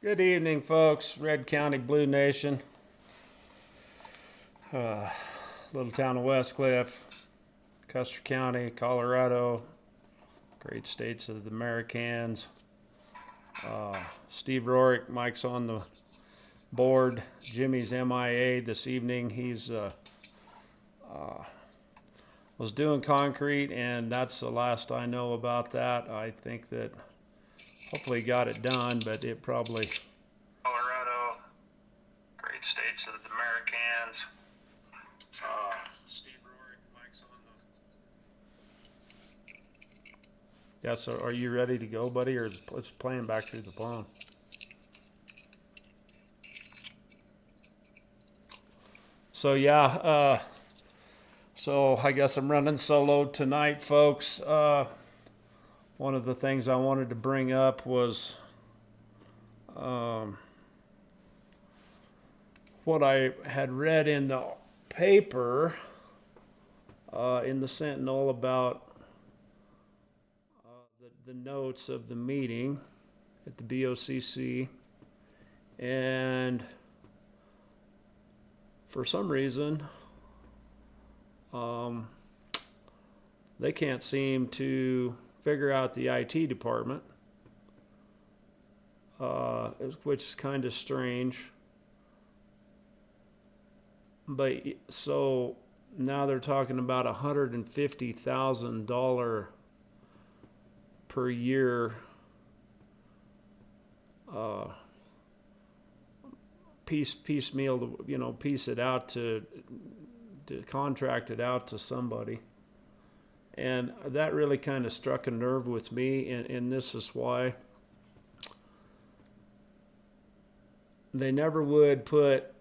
Good evening, folks. Red County Blue Nation. Little town of Westcliff, Custer County, Colorado. Great states of the Americans. Steve Rorick, Mike's on the board. Jimmy's MIA this evening. He's was doing concrete, and that's the last I know about that. I think that hopefully got it done, but it probably Colorado, great states of the Americans. Steve Rorick, Mike's on the. Yeah, so are you ready to go, buddy, or is it's playing back through the phone? So yeah, so I guess I'm running solo tonight, folks. One of the things I wanted to bring up was what I had read in the paper, in the Sentinel, about the notes of the meeting at the BOCC, and for some reason, they can't seem to figure out the IT department, which is kind of strange. But so now they're talking about $150,000 per year piecemeal, piece it out to contract it out to somebody. And that really kind of struck a nerve with me, and this is why. They never would put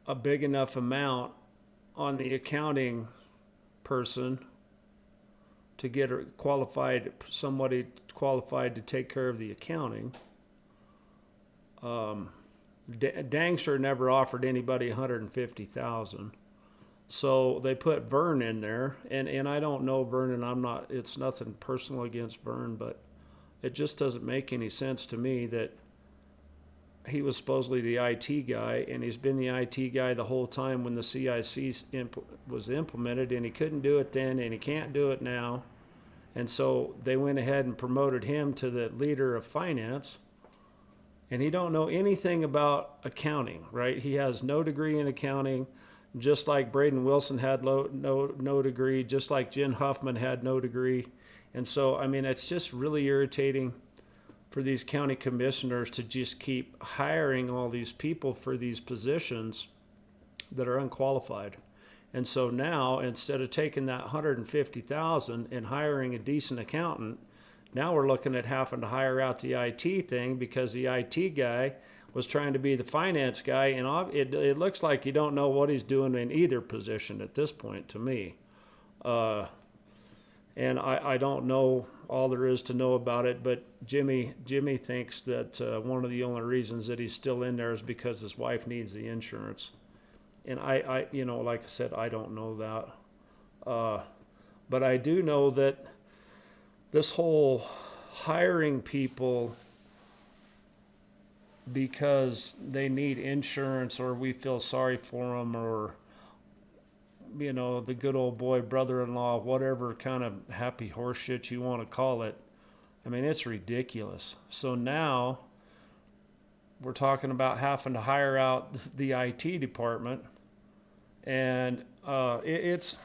a big enough amount on the accounting person to get somebody qualified to take care of the accounting. Dang sure never offered anybody $150,000. So they put Vern in there, and I don't know Vern, and it's nothing personal against Vern, but it just doesn't make any sense to me that he was supposedly the IT guy, and he's been the IT guy the whole time when the CIC was implemented, and he couldn't do it then, and he can't do it now. And so they went ahead and promoted him to the leader of finance, and he don't know anything about accounting, right? He has no degree in accounting, just like Braden Wilson had no degree, just like Jen Huffman had no degree. And so, I mean, it's just really irritating for these county commissioners to just keep hiring all these people for these positions that are unqualified. And so now, instead of taking that $150,000 and hiring a decent accountant, now we're looking at having to hire out the IT thing because the IT guy was trying to be the finance guy, and it looks like you don't know what he's doing in either position at this point to me. And I don't know all there is to know about it, but Jimmy thinks that one of the only reasons that he's still in there is because his wife needs the insurance. And I like I said, I don't know that. But I do know that this whole hiring people because they need insurance, or we feel sorry for them, or the good old boy brother-in-law, whatever kind of happy horse shit you want to call it. I mean, it's ridiculous. So now we're talking about having to hire out the IT department, and it's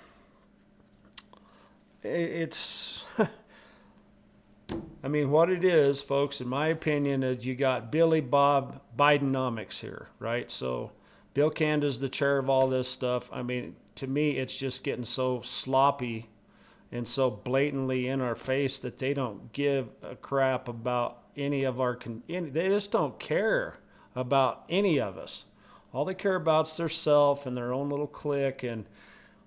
I mean, what it is, folks, in my opinion, is you got Billy Bob Bidenomics here, right? So Bill Canada's the chair of all this stuff. I mean, to me, it's just getting so sloppy and so blatantly in our face that they don't give a crap about any of they just don't care about any of us. All they care about is their self and their own little clique, and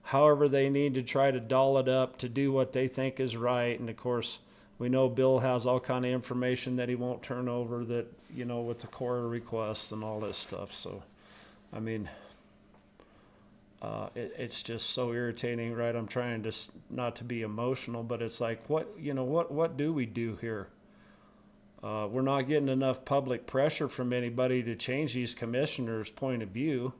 however they need to try to doll it up to do what they think is right. And of course, we know Bill has all kind of information that he won't turn over, that, with the core requests and all this stuff. So, I mean, it's just so irritating, right? I'm trying to not to be emotional, but it's like, what do we do here? We're not getting enough public pressure from anybody to change these commissioners' point of view.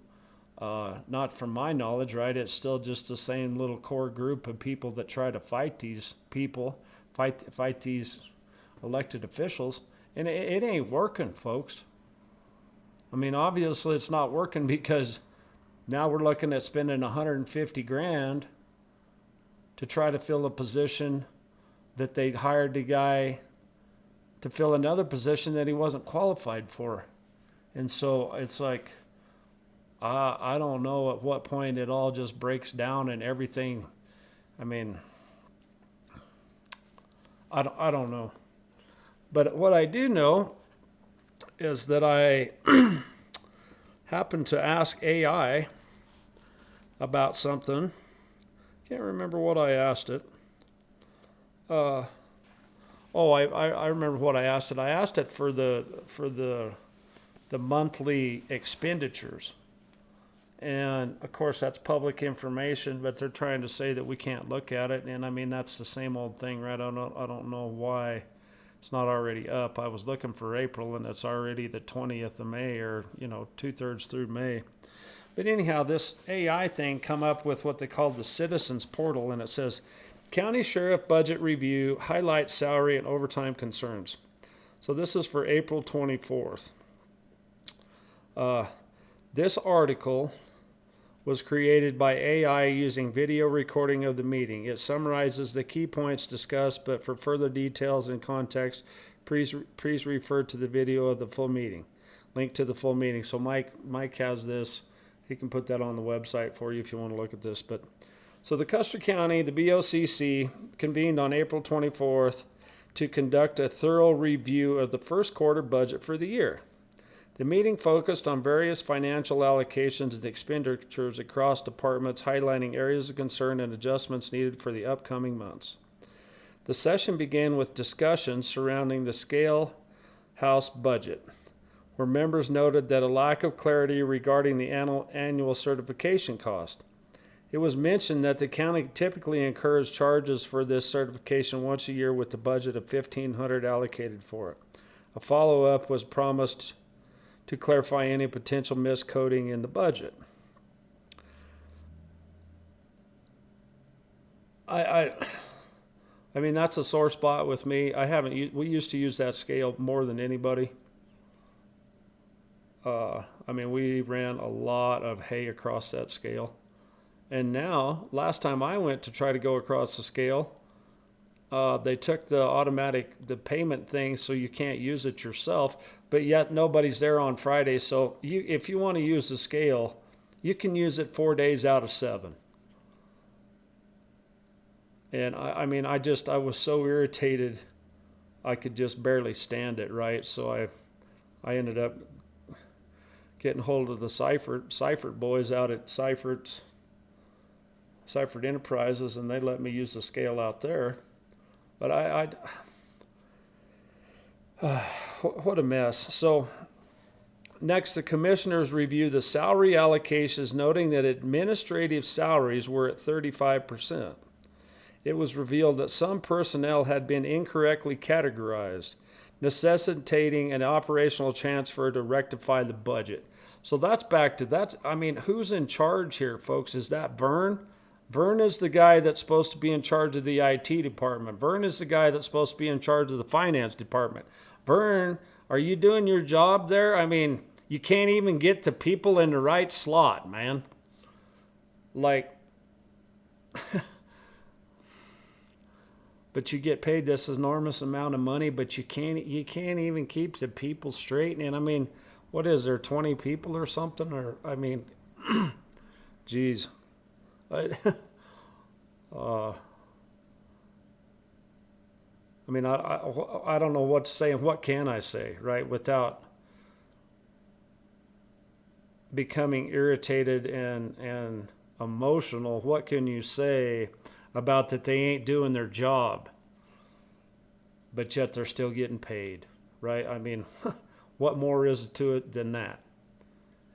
Not from my knowledge, right? It's still just the same little core group of people that try to fight these people, fight these elected officials, and it ain't working, folks. I mean, obviously it's not working because now we're looking at spending 150 grand to try to fill a position that they hired the guy to fill another position that he wasn't qualified for. And so it's like, I don't know at what point it all just breaks down and everything. I mean, I don't know. But what I do know is that I happened to ask AI about something. Can't remember what I asked it. I remember what I asked it. I asked it for the monthly expenditures. And of course that's public information, but they're trying to say that we can't look at it. And I mean, that's the same old thing, right? I don't know why it's not already up. I was looking for April and it's already the 20th of May, or 2/3 through May. But anyhow, this AI thing come up with what they call the Citizens Portal, and it says, County Sheriff Budget Review highlights salary and overtime concerns. So this is for April 24th. This article was created by AI using video recording of the meeting. It summarizes the key points discussed, but for further details and context, please refer to the video of the full meeting. Link to the full meeting. So Mike has this. He can put that on the website for you if you want to look at this. But so the Custer County, the BOCC, convened on April 24th to conduct a thorough review of the first quarter budget for the year. The meeting focused on various financial allocations and expenditures across departments, highlighting areas of concern and adjustments needed for the upcoming months. The session began with discussions surrounding the scale house budget, where members noted that a lack of clarity regarding the annual certification cost. It was mentioned that the county typically incurs charges for this certification once a year with a budget of $1,500 allocated for it. A follow-up was promised to clarify any potential miscoding in the budget. I mean, that's a sore spot with me. We used to use that scale more than anybody. I mean, we ran a lot of hay across that scale. And now, last time I went to try to go across the scale, they took the payment thing so you can't use it yourself, but yet nobody's there on Friday. So if you want to use the scale, you can use it 4 days out of 7. And I mean, I was so irritated, I could just barely stand it, right? So I ended up getting hold of the Seifert boys out at Seifert Enterprises, and they let me use the scale out there. But what a mess. So next, the commissioners review the salary allocations, noting that administrative salaries were at 35%. It was revealed that some personnel had been incorrectly categorized, necessitating an operational transfer to rectify the budget. So that's back to that. I mean, who's in charge here, folks? Is that Vern? Vern is the guy that's supposed to be in charge of the IT department. Vern is the guy that's supposed to be in charge of the finance department. Vern, are you doing your job there? I mean, you can't even get the people in the right slot, man. Like, but you get paid this enormous amount of money, but you can't even keep the people straight. And I mean, what is there, 20 people or something? Or I mean, geez. I mean, I don't know what to say, and what can I say, right, without becoming irritated and emotional. What can you say about that they ain't doing their job, but yet they're still getting paid, right? I mean, what more is to it than that?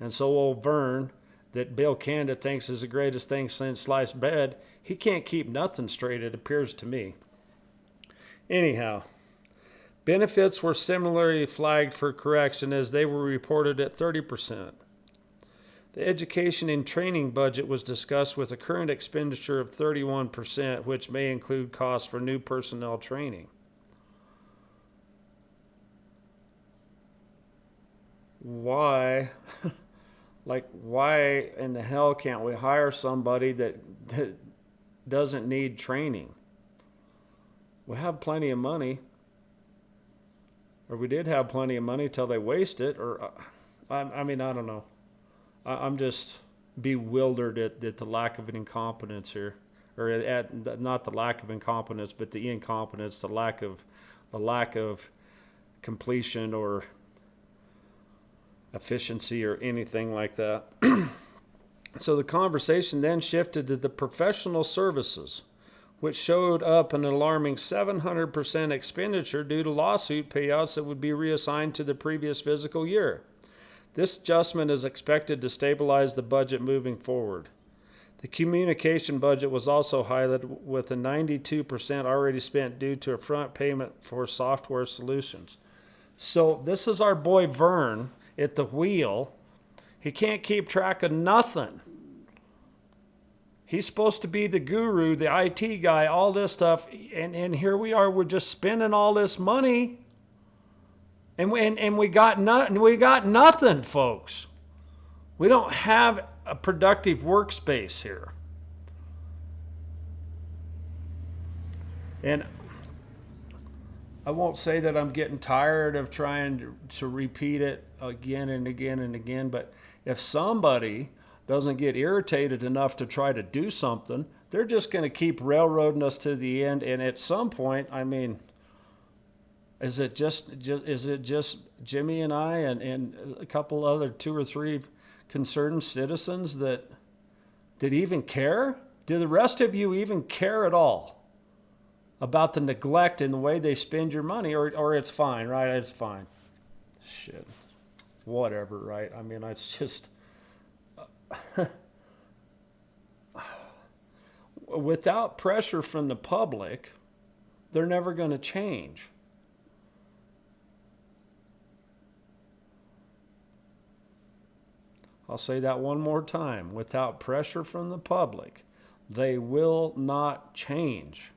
And so old Vern, that Bill Canada thinks is the greatest thing since sliced bread, he can't keep nothing straight, it appears to me. Anyhow, Benefits were similarly flagged for correction as they were reported at 30%. The education and training budget was discussed with a current expenditure of 31%, which may include costs for new personnel training. Why, why in the hell can't we hire somebody that doesn't need training? We have plenty of money, or we did have plenty of money till they waste it, or I mean, I don't know. I'm just bewildered at the lack of incompetence here, or at not the lack of incompetence, but the incompetence, the lack of completion or efficiency or anything like that. So the conversation then shifted to the professional services, which showed up an alarming 700% expenditure due to lawsuit payouts that would be reassigned to the previous fiscal year. This adjustment is expected to stabilize the budget moving forward. The communication budget was also highlighted with a 92% already spent due to a front payment for software solutions. So this is our boy Vern at the wheel. He can't keep track of nothing. He's supposed to be the guru, the IT guy, all this stuff, and here we are, we're just spending all this money. And we got nothing, folks. We don't have a productive workspace here. And I won't say that I'm getting tired of trying to repeat it again and again and again, but if somebody doesn't get irritated enough to try to do something, they're just going to keep railroading us to the end. And at some point, I mean, is it just Jimmy and I and a couple other 2 or 3 concerned citizens that even care? Do the rest of you even care at all about the neglect and the way they spend your money? Or it's fine, right? It's fine. Shit. Whatever, right? I mean, it's just... without pressure from the public, they're never going to change. I'll say that one more time. Without pressure from the public, they will not change.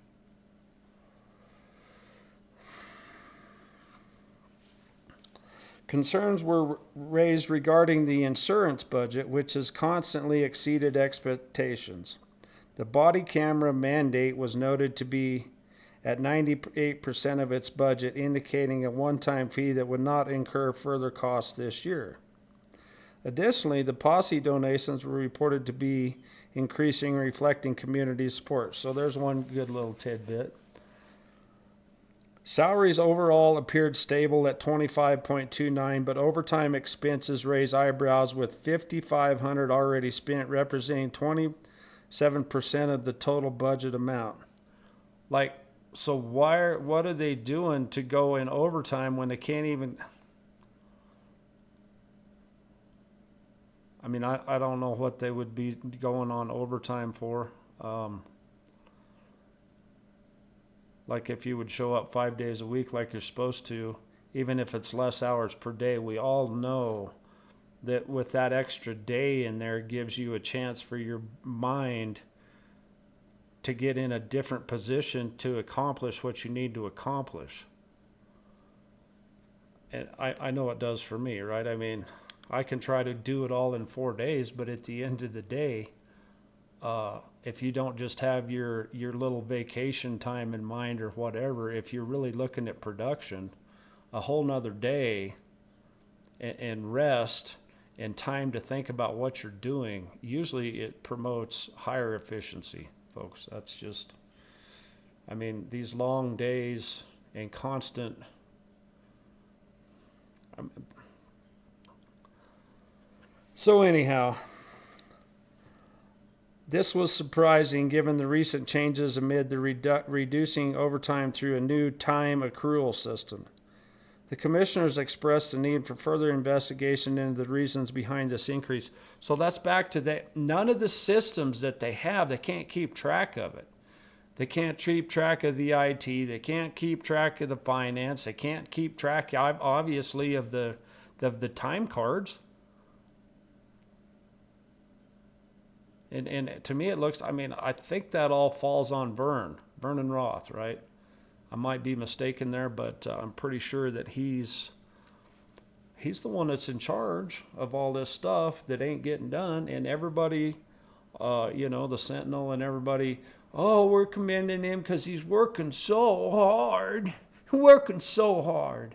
Concerns were raised regarding the insurance budget, which has constantly exceeded expectations. The body camera mandate was noted to be at 98% of its budget, indicating a one-time fee that would not incur further costs this year. Additionally, the posse donations were reported to be increasing, reflecting community support. So there's one good little tidbit. Salaries overall appeared stable at $25.29, but overtime expenses raised eyebrows with $5,500 already spent, representing 27% of the total budget amount. So what are they doing to go in overtime when they can't even... I mean, I don't know what they would be going on overtime for. Like if you would show up 5 days a week like you're supposed to, even if it's less hours per day, we all know that with that extra day in there gives you a chance for your mind to get in a different position to accomplish what you need to accomplish. And I know it does for me, right? I mean, I can try to do it all in 4 days, but at the end of the day, if you don't just have your little vacation time in mind or whatever, if you're really looking at production, a whole nother day and rest and time to think about what you're doing, usually it promotes higher efficiency, folks. That's just, I mean, these long days and constant... So anyhow, this was surprising given the recent changes amid the reducing overtime through a new time accrual system. The commissioners expressed the need for further investigation into the reasons behind this increase. So that's back to that. None of the systems that they have, they can't keep track of it. They can't keep track of the IT. They can't keep track of the finance. They can't keep track, obviously, of the time cards. And to me, it looks, I mean, I think that all falls on Vernon Roth, right? I might be mistaken there, but I'm pretty sure that he's the one that's in charge of all this stuff that ain't getting done. And everybody, the Sentinel and everybody, oh, we're commending him because he's working so hard. Working so hard.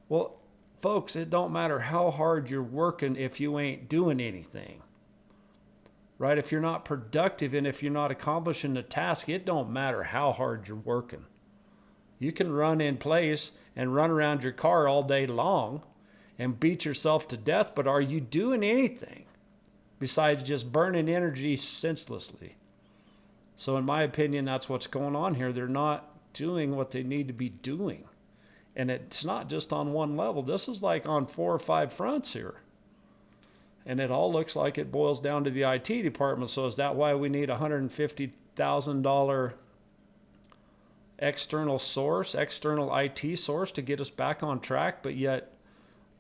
Well, folks, it don't matter how hard you're working if you ain't doing anything. Right? If you're not productive and if you're not accomplishing the task, it don't matter how hard you're working. You can run in place and run around your car all day long and beat yourself to death, but are you doing anything besides just burning energy senselessly? So in my opinion, that's what's going on here. They're not doing what they need to be doing. And it's not just on one level. This is like on 4 or 5 fronts here. And it all looks like it boils down to the IT department. So is that why we need $150,000 external IT source to get us back on track? But yet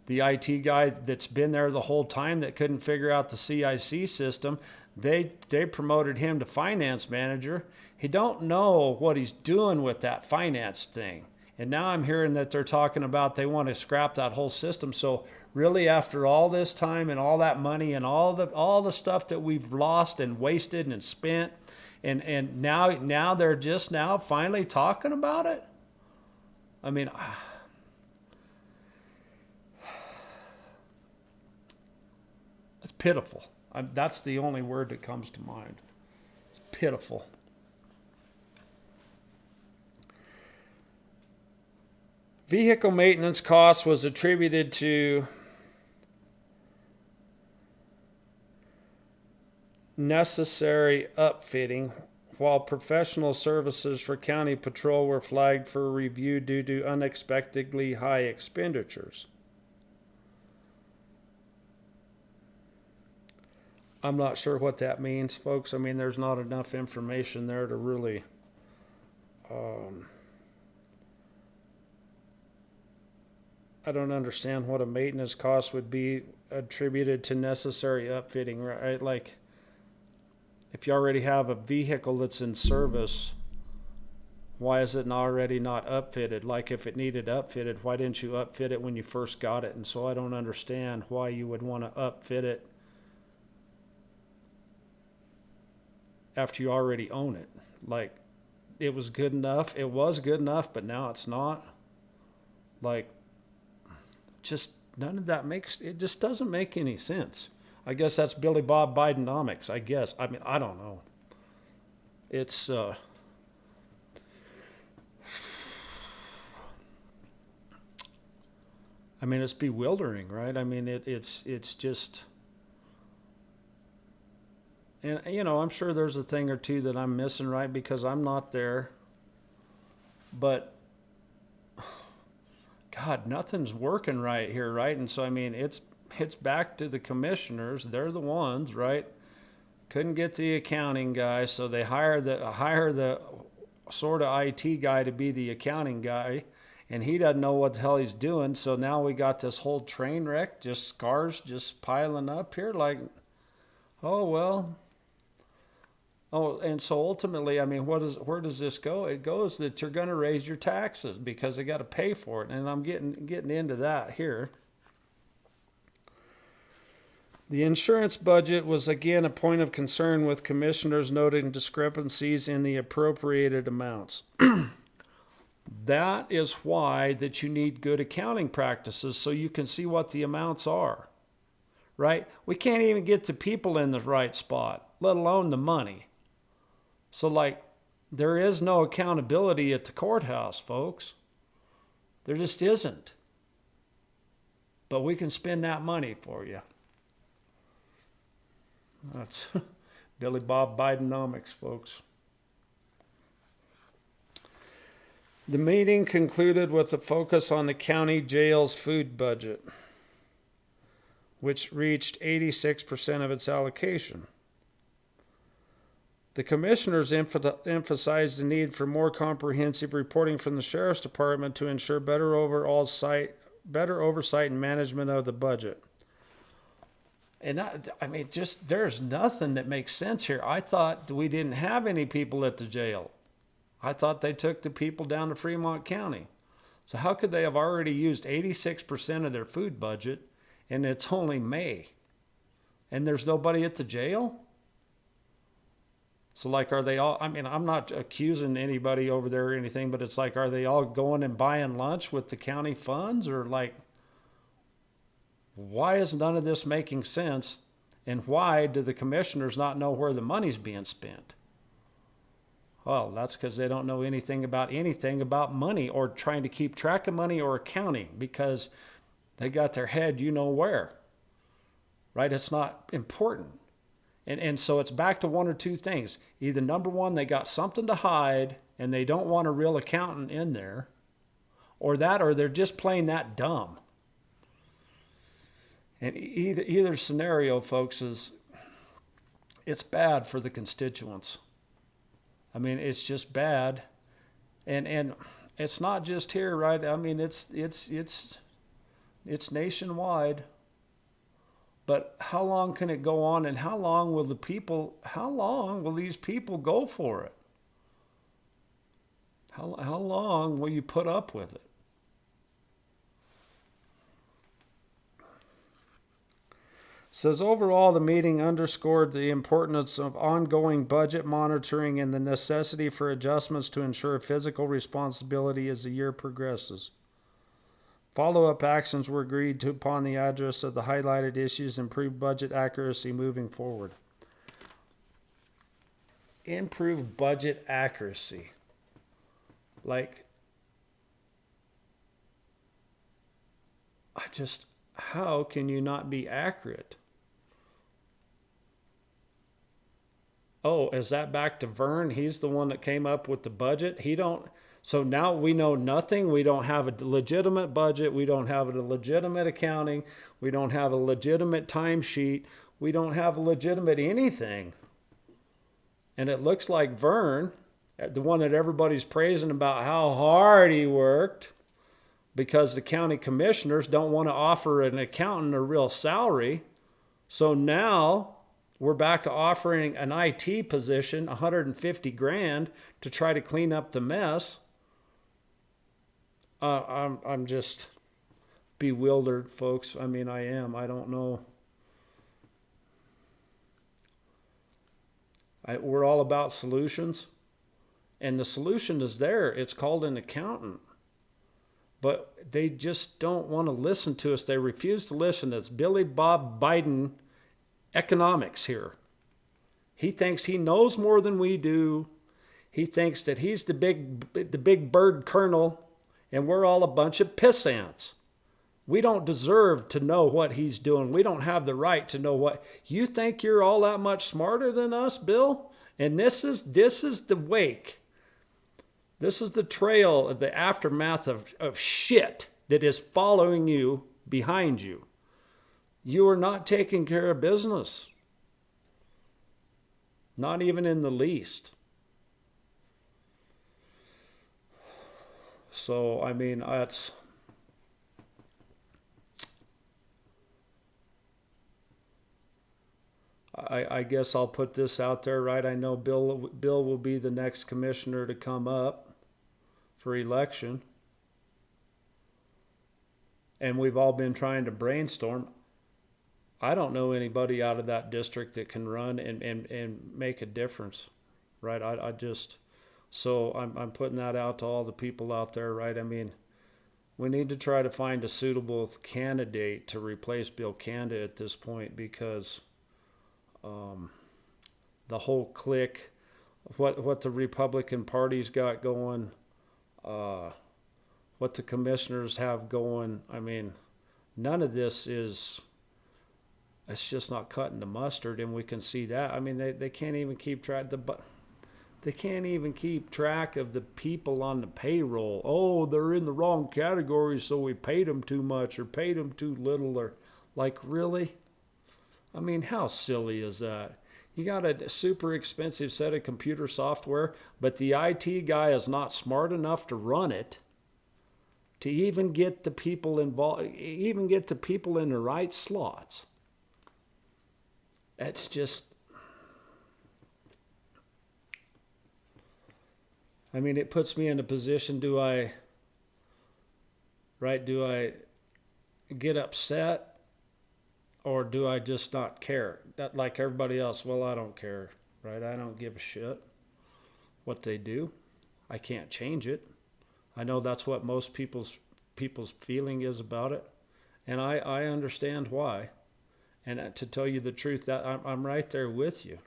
the IT guy that's been there the whole time that couldn't figure out the CIC system, they promoted him to finance manager. He don't know what he's doing with that finance thing. And now I'm hearing that they're talking about they want to scrap that whole system. So really, after all this time and all that money and all the stuff that we've lost and wasted and spent, and now they're just now finally talking about it. I mean, it's pitiful. That's the only word that comes to mind. It's pitiful. Vehicle maintenance costs was attributed to necessary upfitting, while professional services for county patrol were flagged for review due to unexpectedly high expenditures. I'm not sure what that means, folks. I mean, there's not enough information there to really I don't understand what a maintenance cost would be attributed to necessary upfitting, right? Like, if you already have a vehicle that's in service, why is it already not upfitted? Like, if it needed upfitted, why didn't you upfit it when you first got it? And so I don't understand why you would want to upfit it after you already own it. Like, it was good enough, but now it's not. Like, just none of that it just doesn't make any sense. I guess that's Billy Bob Bidenomics, I guess. I mean, I don't know. It's I mean, it's bewildering, right? I mean, it's just, and I'm sure there's a thing or two that I'm missing, right? Because I'm not there. But God, nothing's working right here, right? And so, I mean, it's back to the commissioners. They're the ones, right? Couldn't get the accounting guy, so they hire the sort of IT guy to be the accounting guy, and he doesn't know what the hell he's doing. So now we got this whole train wreck, just scars just piling up here. Like, oh well. Oh, and so ultimately, I mean, where does this go? It goes that you're going to raise your taxes because they got to pay for it, and I'm getting into that here. The insurance budget was again a point of concern, with commissioners noting discrepancies in the appropriated amounts. That is why that you need good accounting practices, so you can see what the amounts are, right? We can't even get the people in the right spot, let alone the money. So, like, there is no accountability at the courthouse, folks. There just isn't. But we can spend that money for you. That's Billy Bob Bidenomics, folks. The meeting concluded with a focus on the county jail's food budget, which reached 86% of its allocation. The commissioners emphasized the need for more comprehensive reporting from the sheriff's department to ensure better oversight and management of the budget. And I mean, just there's nothing that makes sense here. I thought we didn't have any people at the jail. I thought they took the people down to Fremont County. So how could they have already used 86% of their food budget and it's only May? And there's nobody at the jail? So like, are they all, I mean, I'm not accusing anybody over there or anything, but it's like, are they all going and buying lunch with the county funds? Or like, why is none of this making sense? And why do the commissioners not know where the money's being spent? Well, that's because they don't know anything about money or trying to keep track of money or accounting, because they got their head you know where, right? It's not important. And so it's back to one or two things. Either number one, they got something to hide and they don't want a real accountant in there, or they're just plain that dumb. And either scenario, folks, it's bad for the constituents. I mean, it's just bad. And it's not just here, right? I mean, it's nationwide. But how long can it go on, and how long will these people go for it? How long will you put up with it? Says overall, the meeting underscored the importance of ongoing budget monitoring and the necessity for adjustments to ensure fiscal responsibility as the year progresses. Follow-up actions were agreed to upon the address of the highlighted issues, improve budget accuracy moving forward. Improve budget accuracy. Like, how can you not be accurate? Oh, is that back to Vern? He's the one that came up with the budget. So now we know nothing. We don't have a legitimate budget. We don't have a legitimate accounting. We don't have a legitimate timesheet. We don't have a legitimate anything. And it looks like Vern, the one that everybody's praising about how hard he worked, because the county commissioners don't want to offer an accountant a real salary. So now we're back to offering an IT position, $150,000, to try to clean up the mess. I'm just bewildered, folks. I mean, I am. I don't know. We're all about solutions, and the solution is there. It's called an accountant, but they just don't want to listen to us. They refuse to listen. It's Billy Bob Biden economics here. He thinks he knows more than we do. He thinks that he's the big bird colonel, and we're all a bunch of pissants. We don't deserve to know what he's doing. We don't have the right to know what. You think you're all that much smarter than us, Bill? And this is the wake. This is the trail of the aftermath of shit that is following you behind you. You are not taking care of business. Not even in the least. So, I mean, I guess I'll put this out there, right? I know Bill will be the next commissioner to come up for election. And we've all been trying to brainstorm. I don't know anybody out of that district that can run and make a difference, right? So I'm putting that out to all the people out there, right? I mean, we need to try to find a suitable candidate to replace Bill Canda at this point, because the whole clique, what the Republican Party's got going, what the commissioners have going, I mean, none of this it's just not cutting the mustard, and we can see that. I mean, they can't even keep track they can't even keep track of the people on the payroll. Oh, they're in the wrong category, so we paid them too much or paid them too little, or like, really? I mean, how silly is that? You got a super expensive set of computer software, but the IT guy is not smart enough to run it, to even get the people involved, even get the people in the right slots. It's just, I mean, it puts me in a position, do I get upset, or do I just not care? That, like everybody else, well, I don't care, right? I don't give a shit what they do. I can't change it. I know that's what most people's feeling is about it, and I understand why. And to tell you the truth, that I'm right there with you.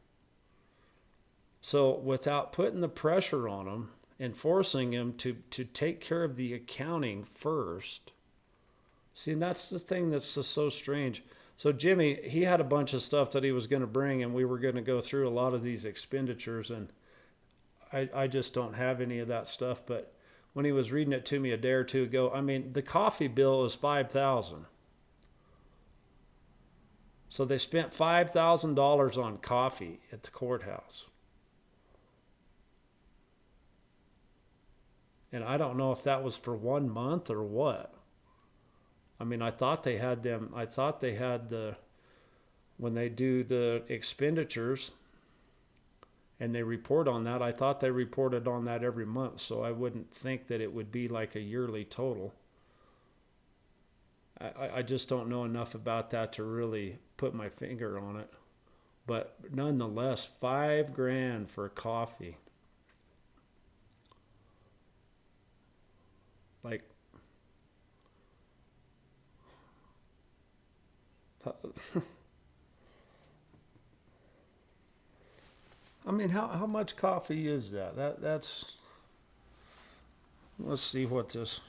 So without putting the pressure on them and forcing them to take care of the accounting first, see, and that's the thing that's just so strange. So Jimmy, he had a bunch of stuff that he was going to bring, and we were going to go through a lot of these expenditures, and I just don't have any of that stuff. But when he was reading it to me a day or two ago, I mean, the coffee bill is $5,000. So they spent $5,000 on coffee at the courthouse. And I don't know if that was for 1 month or what. I mean, I thought they had when they do the expenditures and they report on that, I thought they reported on that every month. So I wouldn't think that it would be like a yearly total. I just don't know enough about that to really put my finger on it. But nonetheless, $5,000 for coffee. Like, I mean, how much coffee is that? That's, let's see what this.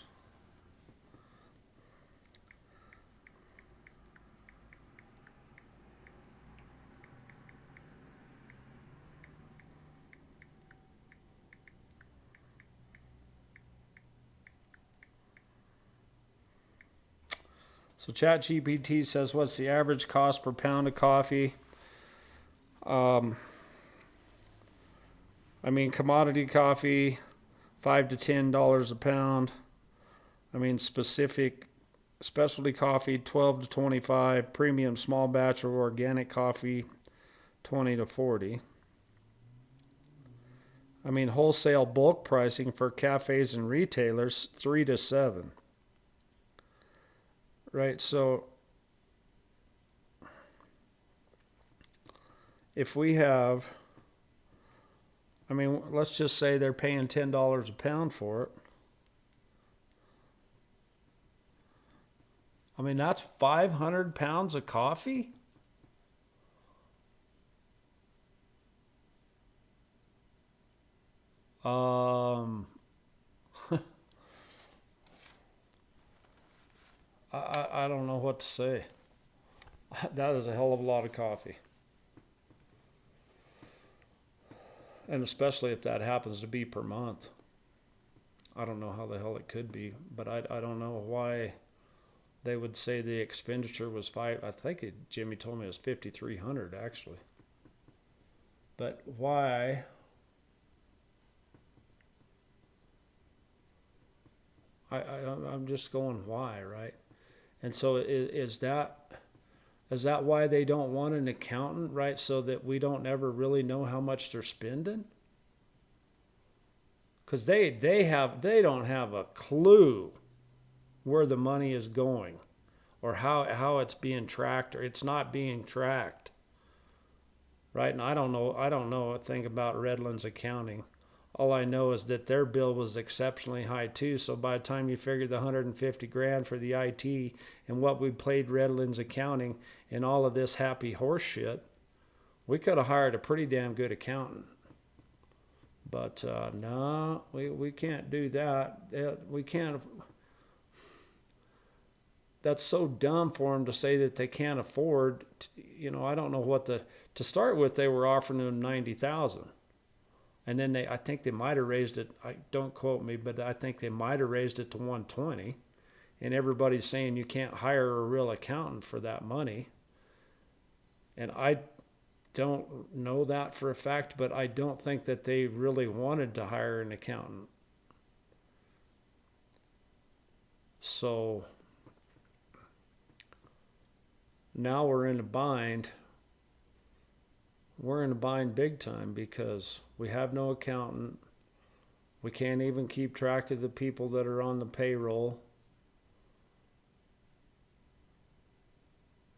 So ChatGPT says, what's the average cost per pound of coffee? I mean, commodity coffee, $5 to $10 a pound. I mean, specialty coffee, 12 to 25. Premium small batch or organic coffee, 20 to 40. I mean, wholesale bulk pricing for cafes and retailers, 3 to 7. Right, so if we have, I mean, let's just say they're paying $10 a pound for it. I mean, that's 500 pounds of coffee? I don't know what to say. That is a hell of a lot of coffee. And especially if that happens to be per month. I don't know how the hell it could be, but I don't know why they would say the expenditure was I think Jimmy told me it was 5,300 actually. But why? I'm just going why, right? And so is that why they don't want an accountant, right? So that we don't ever really know how much they're spending? Because they don't have a clue where the money is going, or how it's being tracked, or it's not being tracked, right? And I don't know a thing about Redlands accounting. All I know is that their bill was exceptionally high too. So by the time you figure the $150,000 for the IT and what we paid Redlands accounting and all of this happy horse shit, we could have hired a pretty damn good accountant. But no, we can't do that. We can't. That's so dumb for them to say that they can't afford. I don't know what to start with. They were offering them $90,000. And then I think they might have raised it. Don't quote me, but I think they might have raised it to $120,000. And everybody's saying you can't hire a real accountant for that money. And don't know that for a fact, but I don't think that they really wanted to hire an accountant. So now we're in a bind. We're in a bind big time because we have no accountant. We can't even keep track of the people that are on the payroll.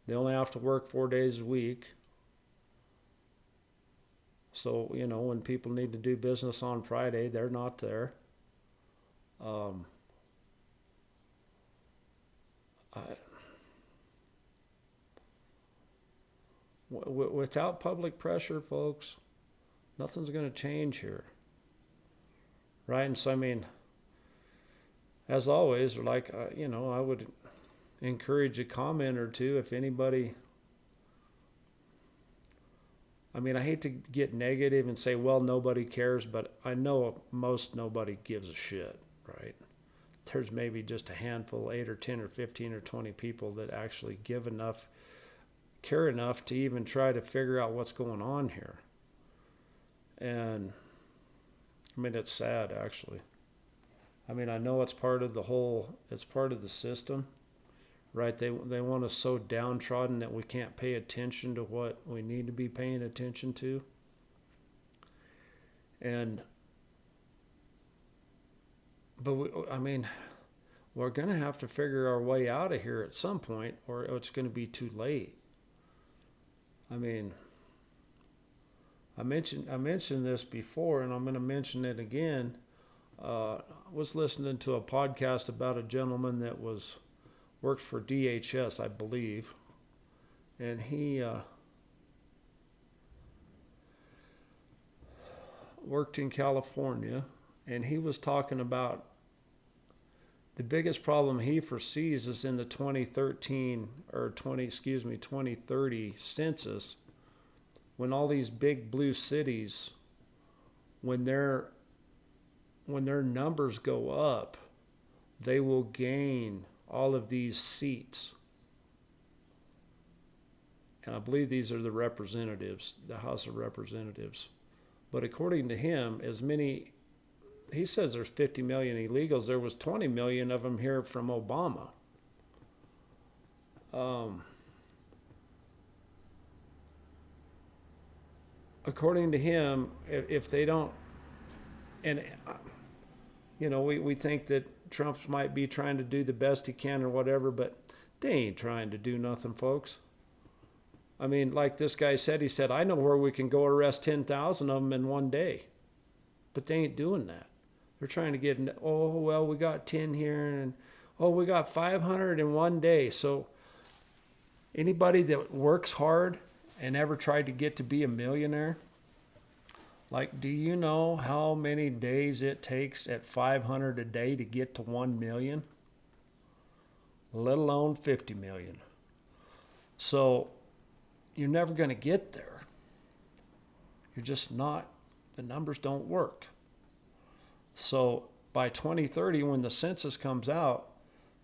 They only have to work 4 days a week. So, when people need to do business on Friday, they're not there. Without public pressure, folks, nothing's going to change here. Right? And so, as always, I would encourage a comment or two if anybody. I hate to get negative and say, well, nobody cares, but I know most nobody gives a shit, right? There's maybe just a handful, 8 or 10 or 15 or 20 people that actually care enough to even try to figure out what's going on here. And it's sad, actually. I know it's part of it's part of the system, right? They want us so downtrodden that we can't pay attention to what we need to be paying attention to. But we're going to have to figure our way out of here at some point, or it's going to be too late. I mentioned this before, and I'm going to mention it again. I was listening to a podcast about a gentleman that worked for DHS, I believe, and he worked in California, and he was talking about the biggest problem he foresees is in the 2030 census, when all these big blue cities, when their numbers go up, they will gain all of these seats. And I believe these are the representatives, the House of Representatives. But according to him, he says there's 50 million illegals. There was 20 million of them here from Obama. According to him, if they don't, and we think that Trump might be trying to do the best he can or whatever, but they ain't trying to do nothing, folks. Like this guy said, he said, I know where we can go arrest 10,000 of them in one day. But they ain't doing that. They're trying to get, we got 10 here, and we got 500 in one day. So anybody that works hard and ever tried to get to be a millionaire, do you know how many days it takes at 500 a day to get to 1 million? Let alone 50 million. So you're never going to get there. You're just not. The numbers don't work. So by 2030, when the census comes out,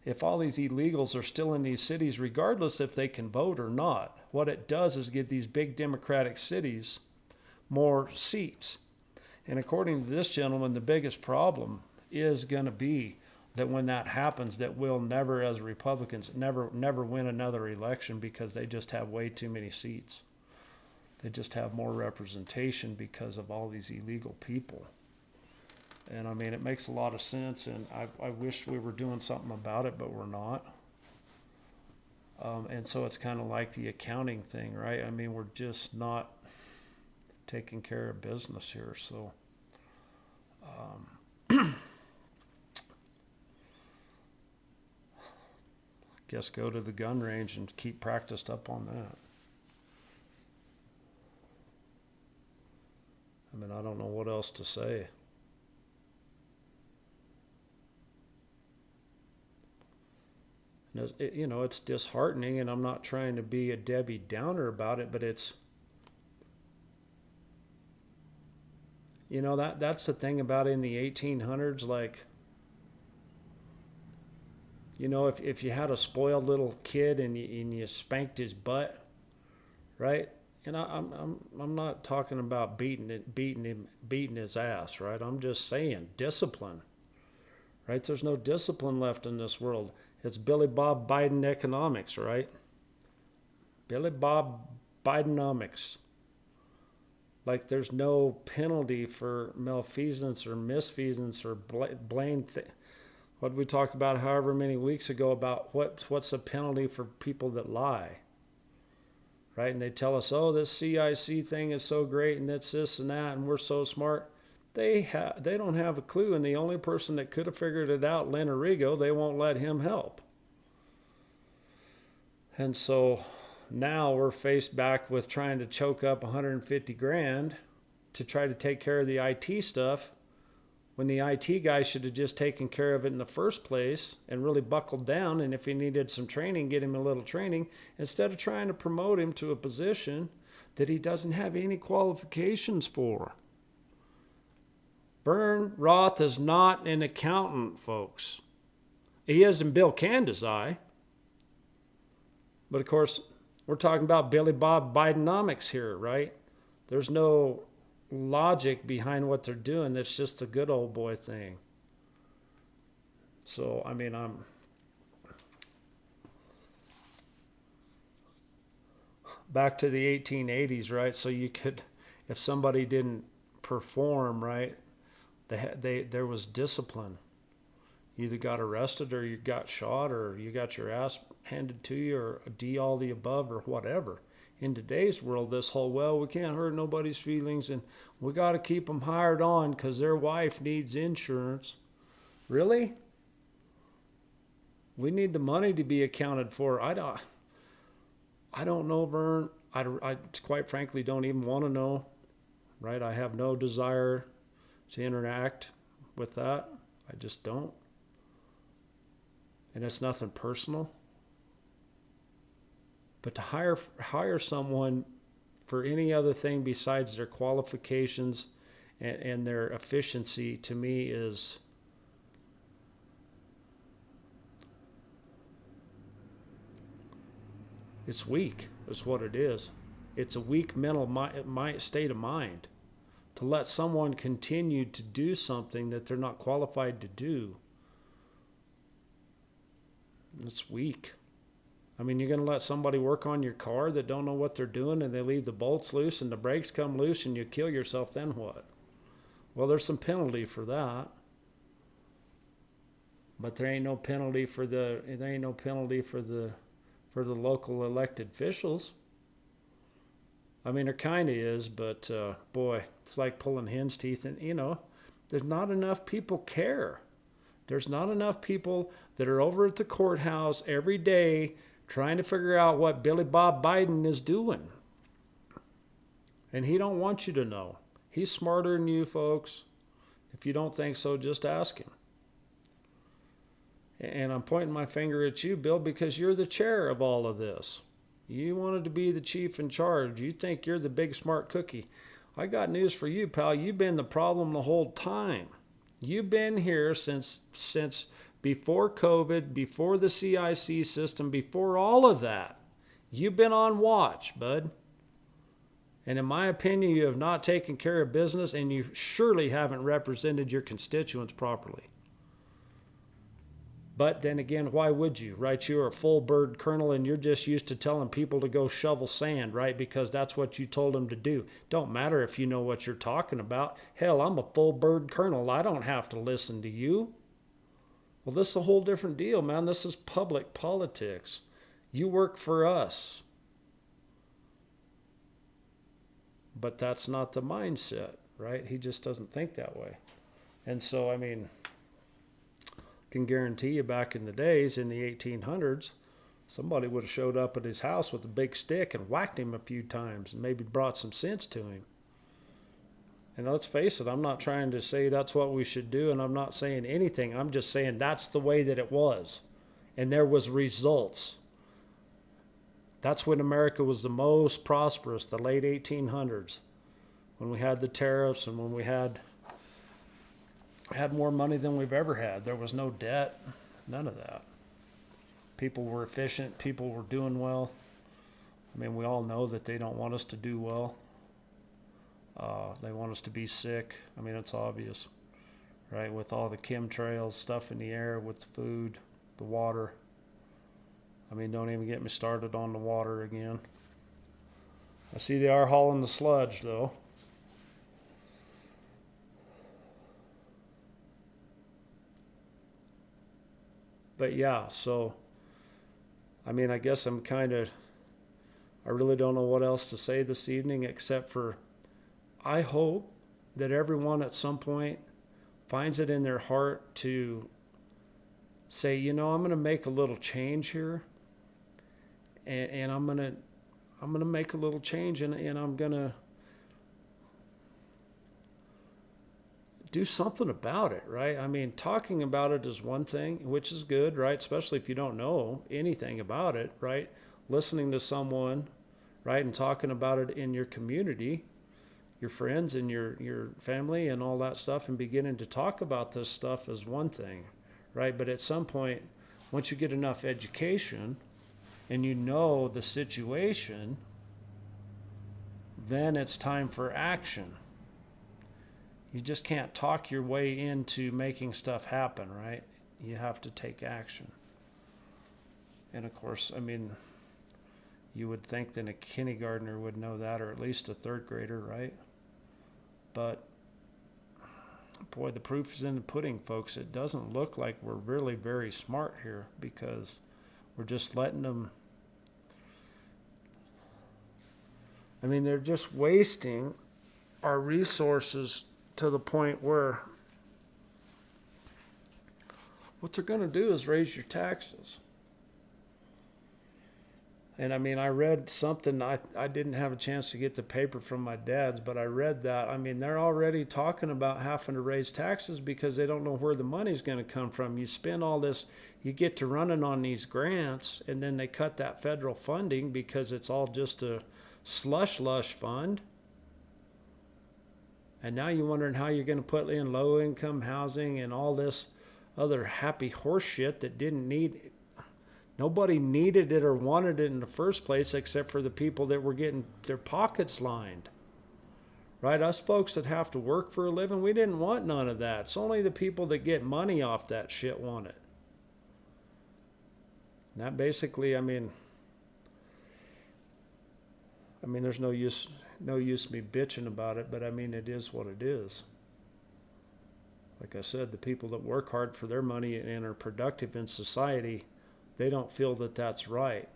if all these illegals are still in these cities, regardless if they can vote or not, what it does is give these big democratic cities more seats. And according to this gentleman, the biggest problem is going to be that when that happens, that we'll never, as Republicans, never win another election because they just have way too many seats. They just have more representation because of all these illegal people. And it makes a lot of sense, and I wish we were doing something about it, but we're not. And so it's kind of like the accounting thing, right? We're just not taking care of business here. So guess go to the gun range and keep practiced up on that. I don't know what else to say. And it's disheartening, and I'm not trying to be a Debbie Downer about it, but it's, that's the thing about in the 1800s, if you had a spoiled little kid and you spanked his butt, right? and I'm not talking about beating his ass, right? I'm just saying discipline, right? There's no discipline left in this world. It's Billy Bob Biden economics, right? Billy Bob Bidenomics. Like there's no penalty for malfeasance or misfeasance or blame. What did we talk about however many weeks ago about what's the penalty for people that lie? Right? And they tell us, oh, this CIC thing is so great and it's this and that and we're so smart. They don't have a clue, and the only person that could have figured it out, Len Arrigo, they won't let him help. And so now we're faced back with trying to choke up 150 grand to try to take care of the IT stuff when the IT guy should have just taken care of it in the first place and really buckled down. And if he needed some training, get him a little training instead of trying to promote him to a position that he doesn't have any qualifications for. Vern Roth is not an accountant, folks. He is in Bill Canda's eye. But of course, we're talking about Billy Bob Bidenomics here, right? There's no logic behind what they're doing. It's just a good old boy thing. So, I mean, I'm back to the 1880s, right? So you could, if somebody didn't perform, right, there was discipline. You either got arrested or you got shot or you got your ass handed to you or all the above or whatever. In today's world, this whole, well, we can't hurt nobody's feelings and we got to keep them hired on because their wife needs insurance. Really? We need the money to be accounted for. I don't know, Vern. I quite frankly don't even want to know, right? I have no desire to interact with that. I just don't. And it's nothing personal. But to hire someone for any other thing besides their qualifications and their efficiency, to me, is it's weak. Is what it is. It's a weak mental state of mind to let someone continue to do something that they're not qualified to do. It's weak. I mean, you're going to let somebody work on your car that don't know what they're doing and they leave the bolts loose and the brakes come loose and you kill yourself, then what? Well, there's some penalty for that. But there ain't no penalty for the local elected officials. I mean, there kind of is, but boy, it's like pulling hen's teeth. And, there's not enough people care. There's not enough people that are over at the courthouse every day trying to figure out what Billy Bob Biden is doing. And he don't want you to know. He's smarter than you, folks. If you don't think so, just ask him. And I'm pointing my finger at you, Bill, because you're the chair of all of this. You wanted to be the chief in charge. You think you're the big smart cookie. I got news for you, pal. You've been the problem the whole time. You've been here since before COVID, before the CIC system, before all of that. You've been on watch, bud. And in my opinion, you have not taken care of business and you surely haven't represented your constituents properly. But then again, why would you, right? You're a full bird colonel and you're just used to telling people to go shovel sand, right? Because that's what you told them to do. Don't matter if you know what you're talking about. Hell, I'm a full bird colonel. I don't have to listen to you. Well, this is a whole different deal, man. This is public politics. You work for us. But that's not the mindset, right? He just doesn't think that way. And so, I mean, can guarantee you back in the days, in the 1800s, somebody would have showed up at his house with a big stick and whacked him a few times and maybe brought some sense to him. And let's face it, I'm not trying to say that's what we should do, and I'm not saying anything. I'm just saying that's the way that it was. And there was results. That's when America was the most prosperous, the late 1800s, when we had the tariffs and when we had more money than we've ever had. There was no debt, none of that. People were efficient, people were doing well. I mean, we all know that they don't want us to do well. They want us to be sick. I mean, it's obvious, right? With all the chemtrails, stuff in the air, with the food, the water. I mean, don't even get me started on the water again. I see they are hauling the sludge, though. But yeah, so, I mean, I guess I really don't know what else to say this evening except for I hope that everyone at some point finds it in their heart to say, you know, I'm going to make a little change here, and I'm going to make a little change, and I'm going to do something about it, right? I mean, talking about it is one thing, which is good, right? Especially if you don't know anything about it, right? Listening to someone, right, and talking about it in your community, your friends and your family and all that stuff, and beginning to talk about this stuff is one thing, right? But at some point, once you get enough education and you know the situation, then it's time for action. You just can't talk your way into making stuff happen, right? You have to take action. And of course, I mean, you would think that a kindergartner would know that, or at least a third grader, right? But boy, the proof is in the pudding, folks. It doesn't look like we're really very smart here, because we're just letting them. I mean, they're just wasting our resources to the point where what they're going to do is raise your taxes. And I mean, I read something, I didn't have a chance to get the paper from my dad's, but I read that. I mean, they're already talking about having to raise taxes because they don't know where the money's going to come from. You spend all this, you get to running on these grants, and then they cut that federal funding because it's all just a slush fund. And now you're wondering how you're going to put in low-income housing and all this other happy horse shit that didn't need. Nobody needed it or wanted it in the first place except for the people that were getting their pockets lined. Right? Us folks that have to work for a living, we didn't want none of that. It's only the people that get money off that shit want it. And that basically, I mean, there's no use me bitching about it, but I mean, it is what it is. Like I said, the people that work hard for their money and are productive in society, they don't feel that that's right.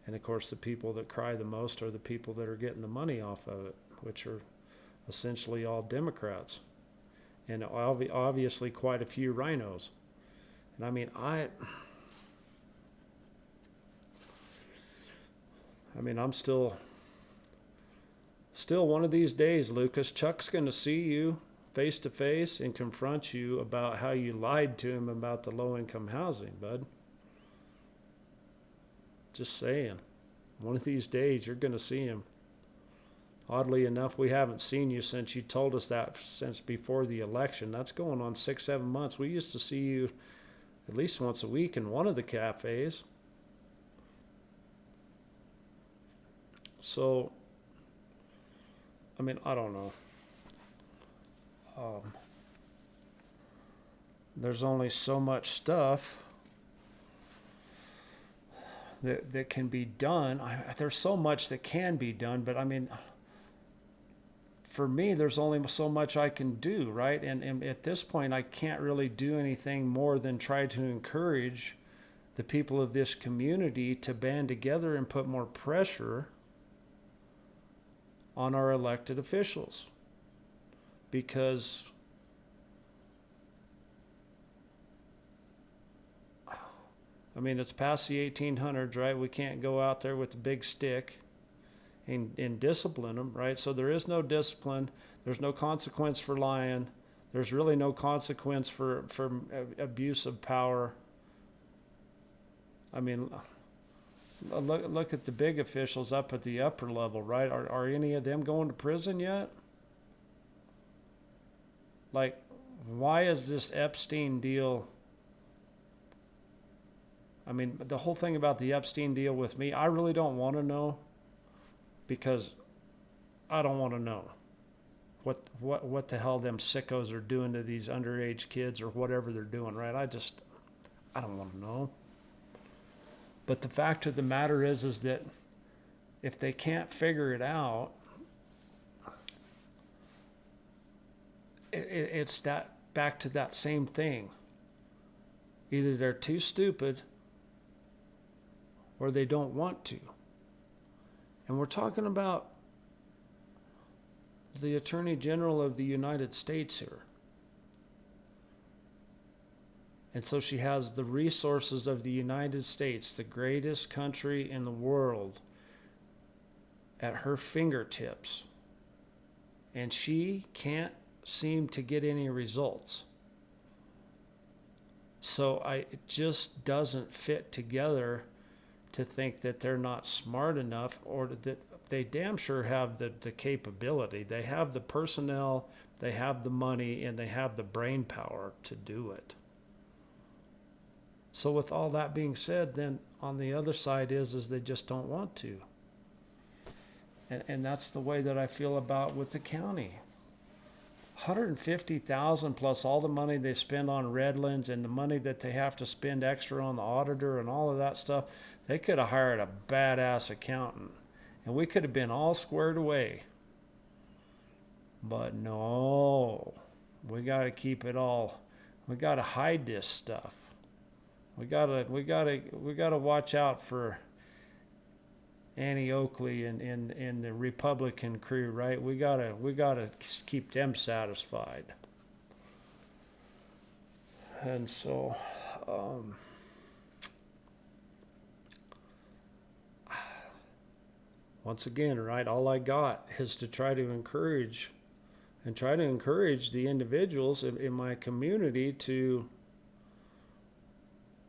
And of course, the people that cry the most are the people that are getting the money off of it, which are essentially all Democrats. And obviously quite a few rhinos. And I mean, I'm still one of these days, Lucas, Chuck's going to see you face to face and confront you about how you lied to him about the low-income housing, bud. Just saying. One of these days, you're going to see him. Oddly enough, we haven't seen you since you told us that since before the election. That's going on 6-7 months. We used to see you at least once a week in one of the cafes. So, I mean, I don't know. There's only so much stuff that can be done. There's so much that can be done, but I mean, for me, there's only so much I can do, right? And at this point, I can't really do anything more than try to encourage the people of this community to band together and put more pressure on our elected officials. Because I mean, it's past the 1800s, right? We can't go out there with a big stick and discipline them, right? So there is no discipline. There's no consequence for lying. There's really no consequence for abuse of power. I mean, look at the big officials up at the upper level, right? Are any of them going to prison yet? Like, why is this Epstein deal? I mean, the whole thing about the Epstein deal with me, I really don't want to know, because I don't want to know what the hell them sickos are doing to these underage kids or whatever they're doing, right? I don't want to know. But the fact of the matter is that if they can't figure it out, it's that back to that same thing. Either they're too stupid or they don't want to. And we're talking about the Attorney General of the United States here. And so she has the resources of the United States, the greatest country in the world, at her fingertips. And she can't seem to get any results. So it just doesn't fit together to think that they're not smart enough, or that they damn sure have the capability. They have the personnel, they have the money, and they have the brain power to do it. So with all that being said, then on the other side is they just don't want to. And that's the way that I feel about with the county. $150,000 plus all the money they spend on Redlands and the money that they have to spend extra on the auditor and all of that stuff. They could have hired a badass accountant and we could have been all squared away. But no, we got to keep it all. We got to hide this stuff. We got to watch out for Annie Oakley and the Republican crew, right? We gotta keep them satisfied. And so, once again, right, all I got is to try to encourage the individuals in my community to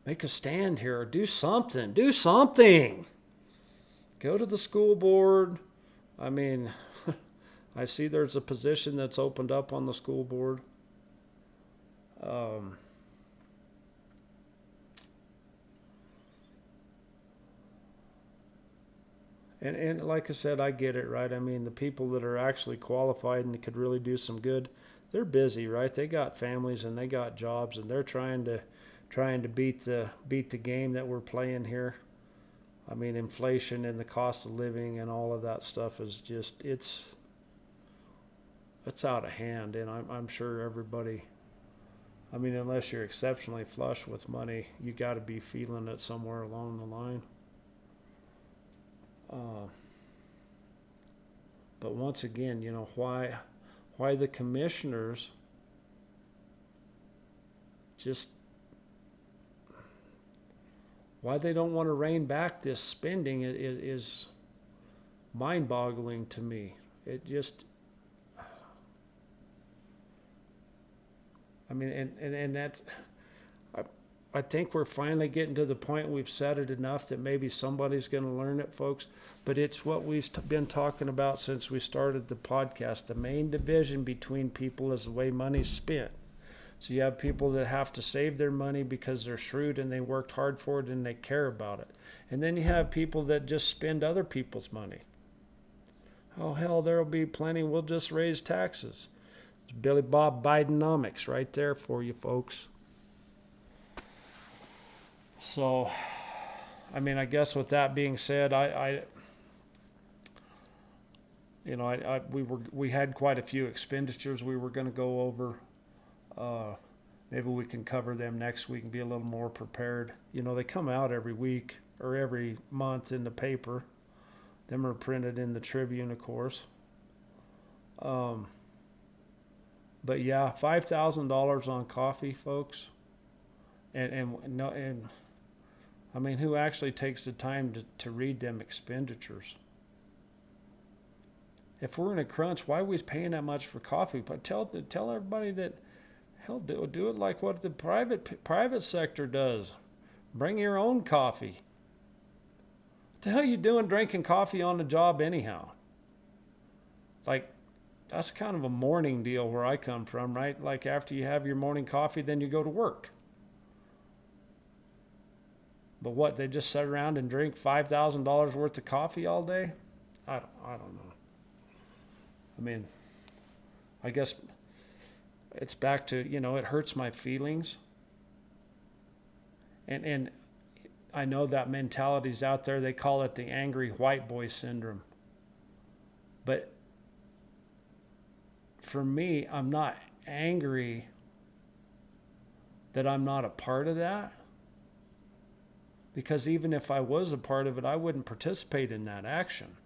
make a stand here, or do something. Go to the school board. I mean, I see there's a position that's opened up on the school board. And like I said, I get it, right? I mean, the people that are actually qualified and could really do some good, they're busy, right? They got families and they got jobs, and they're trying to beat the game that we're playing here. I mean, inflation and the cost of living and all of that stuff is just, it's out of hand. And I'm sure everybody, I mean, unless you're exceptionally flush with money, you got to be feeling it somewhere along the line. But once again, you know, why the commissioners just, why they don't want to rein back this spending is mind-boggling to me. It just, I mean, and that's, I think we're finally getting to the point we've said it enough that maybe somebody's going to learn it, folks. But it's what we've been talking about since we started the podcast. The main division between people is the way money's spent. So you have people that have to save their money because they're shrewd and they worked hard for it and they care about it. And then you have people that just spend other people's money. Oh, hell, there'll be plenty. We'll just raise taxes. It's Billy Bob Bidenomics right there for you, folks. So, I mean, I guess with that being said, we had quite a few expenditures we were going to go over. Maybe we can cover them next week and be a little more prepared. You know, they come out every week or every month in the paper. Them are printed in the Tribune, of course. But yeah, $5,000 on coffee, folks. And I mean, who actually takes the time to read them expenditures? If we're in a crunch, why are we paying that much for coffee? But tell everybody that, hell, do it like what the private sector does. Bring your own coffee. What the hell are you doing drinking coffee on the job anyhow? Like, that's kind of a morning deal where I come from, right? Like after you have your morning coffee, then you go to work. But what, they just sit around and drink $5,000 worth of coffee all day? I don't know. I mean, I guess it's back to, it hurts my feelings. And I know that mentality's out there. They call it the angry white boy syndrome. But for me, I'm not angry that I'm not a part of that. Because even if I was a part of it, I wouldn't participate in that action.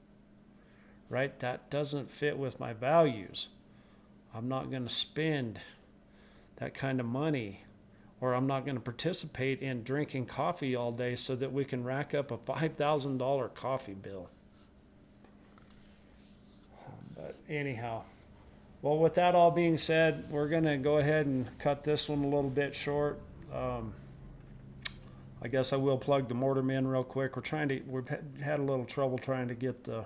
Right? That doesn't fit with my values. I'm not going to spend that kind of money, or I'm not going to participate in drinking coffee all day so that we can rack up a $5,000 coffee bill. But anyhow, well, with that all being said, we're going to go ahead and cut this one a little bit short. I guess I will plug the Mortarmen real quick. We've had a little trouble trying to get the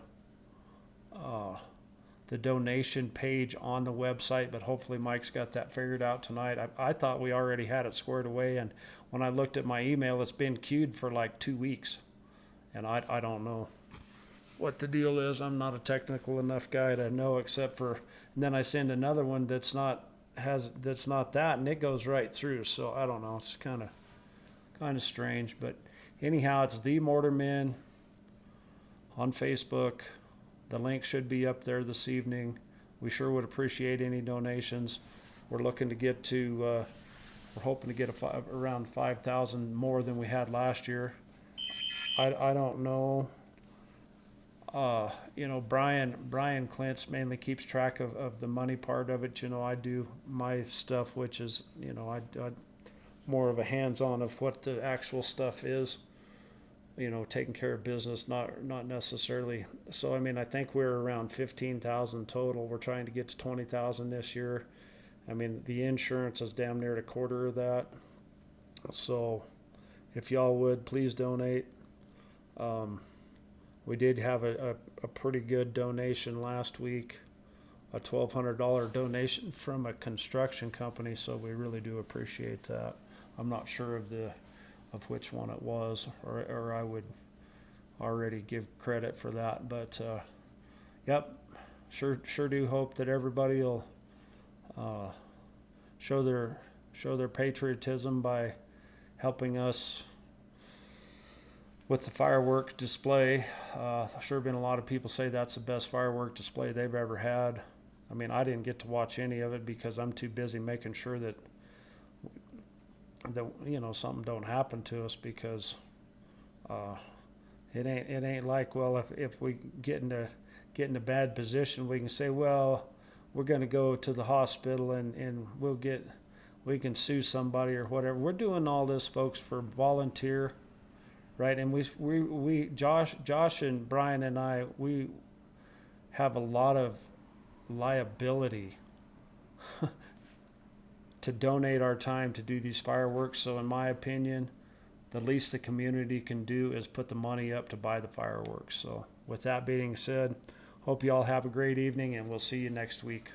donation page on the website, but hopefully Mike's got that figured out tonight. I thought we already had it squared away, and when I looked at my email, it's been queued for like 2 weeks, and I don't know what the deal is. I'm not a technical enough guy to know, except for, and then I send another one that's not that, and it goes right through. So I don't know. It's kind of strange, but anyhow, it's the Mortarmen on Facebook. The link should be up there this evening. We sure would appreciate any donations. We're looking to get to, we're hoping to get around 5,000 more than we had last year. I don't know. Brian Clintz mainly keeps track of the money part of it. I do my stuff, which is, I more of a hands-on of what the actual stuff is. Taking care of business, not necessarily. So, I think we're around 15,000 total. We're trying to get to 20,000 this year. The insurance is damn near a quarter of that. So, if y'all would, please donate. We did have a pretty good donation last week, a $1,200 donation from a construction company, so we really do appreciate that. I'm not sure of which one it was, or I would already give credit for that. But yep, sure do hope that everybody will show their patriotism by helping us with the fireworks display. Sure been a lot of people say that's the best firework display they've ever had. I didn't get to watch any of it because I'm too busy making sure that something don't happen to us, because it ain't like, well, if we get in a bad position, we can say, well, we're going to go to the hospital and we can sue somebody or whatever. We're doing all this, folks, for volunteer, right? And we Josh and Brian and I, we have a lot of liability to donate our time to do these fireworks. So in my opinion, the least the community can do is put the money up to buy the fireworks. So with that being said, hope you all have a great evening, and we'll see you next week.